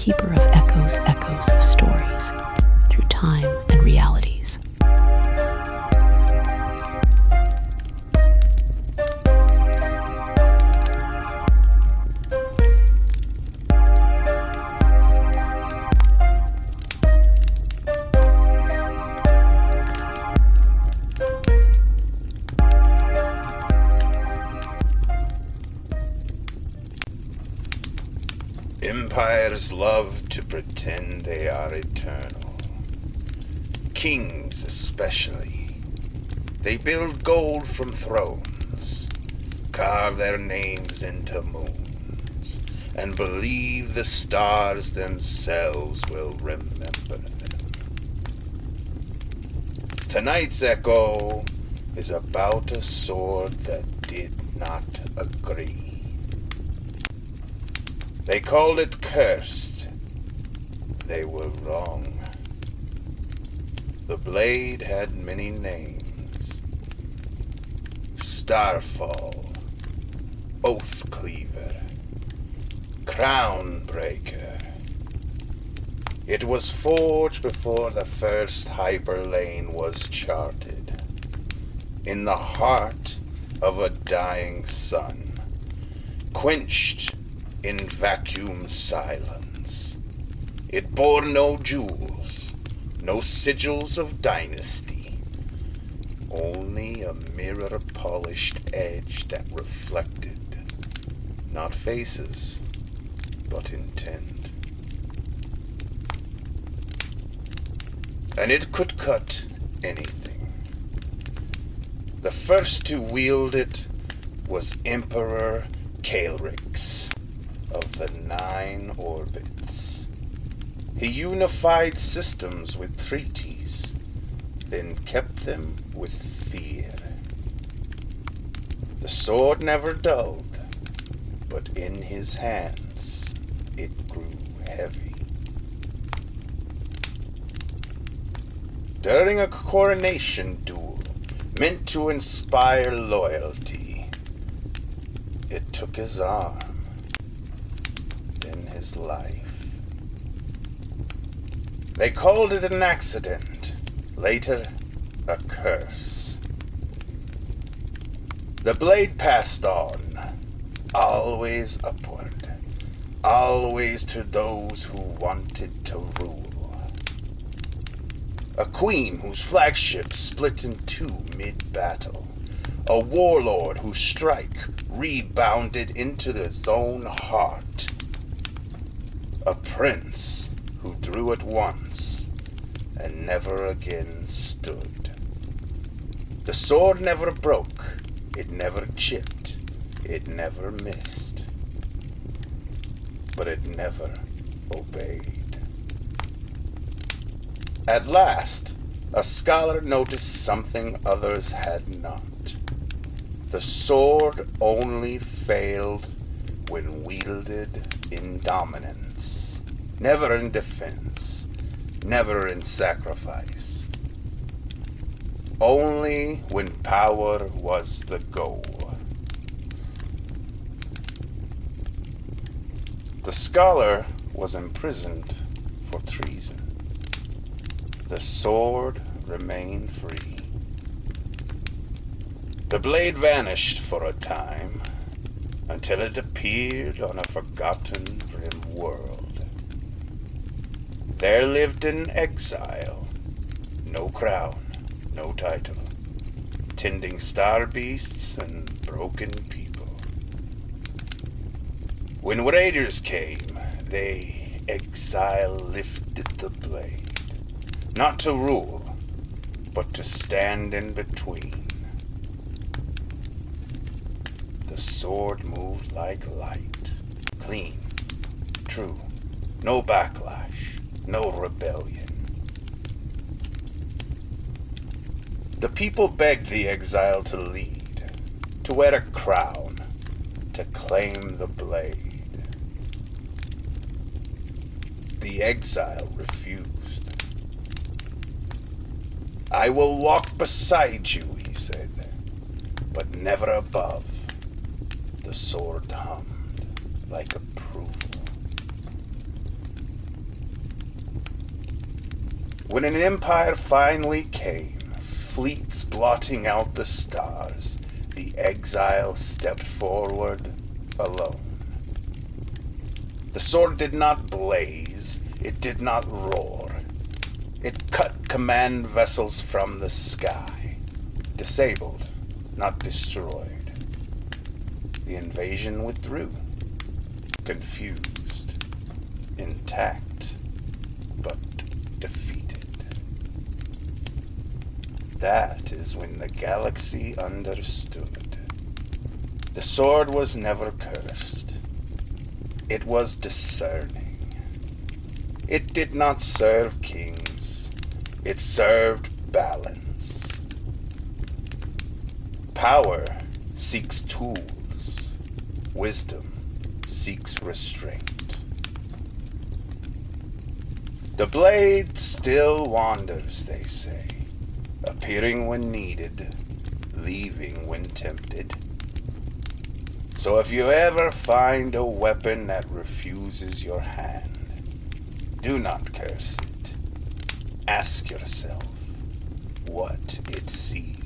keeper of echoes of stories, through time and realities. Empires love to pretend they are eternal. Kings especially. They build gold from thrones, carve their names into moons, and believe the stars themselves will remember them. Tonight's echo is about a sword that did not agree. They called it cursed. They were wrong. The blade had many names. Starfall, Oath Cleaver, Crown Breaker. It was forged before the first hyperlane was charted, in the heart of a dying sun, quenched in vacuum silence. It bore no jewels, no sigils of dynasty, only a mirror-polished edge that reflected not faces, but intent. And it could cut anything. The first to wield it was Emperor Caelrix of the 9 orbits. He unified systems with treaties, then kept them with fear. The sword never dulled, but in his hands it grew heavy. During a coronation duel meant to inspire loyalty, it took his arm, then his life. They called it an accident, later a curse. The blade passed on, always upward, always to those who wanted to rule. A queen whose flagship split in two mid-battle. A warlord whose strike rebounded into his own heart. A prince who drew it once and never again stood. The sword never broke, it never chipped, it never missed, but it never obeyed. At last, a scholar noticed something others had not. The sword only failed when wielded in dominance, never in defense, never in sacrifice. Only when power was the goal. The scholar was imprisoned for treason. The sword remained free. The blade vanished for a time, until it appeared on a forgotten rim world. There lived in exile, no crown, no title, tending star beasts and broken people. When raiders came, exile lifted the blade, not to rule, but to stand in between. The sword moved like light, clean, true, no backlash, no rebellion. The people begged the exile to lead, to wear a crown, to claim the blade. The exile refused. "I will walk beside you," he said, "but never above." The sword hummed like approval. When an empire finally came, fleets blotting out the stars, the exile stepped forward alone. The sword did not blaze, it did not roar. It cut command vessels from the sky, disabled, not destroyed. The invasion withdrew, confused, intact, but defeated. That is when the galaxy understood. The sword was never cursed. It was discerning. It did not serve kings. It served balance. Power seeks tools. Wisdom seeks restraint. The blade still wanders, they say, appearing when needed, leaving when tempted. So if you ever find a weapon that refuses your hand, do not curse it. Ask yourself what it sees.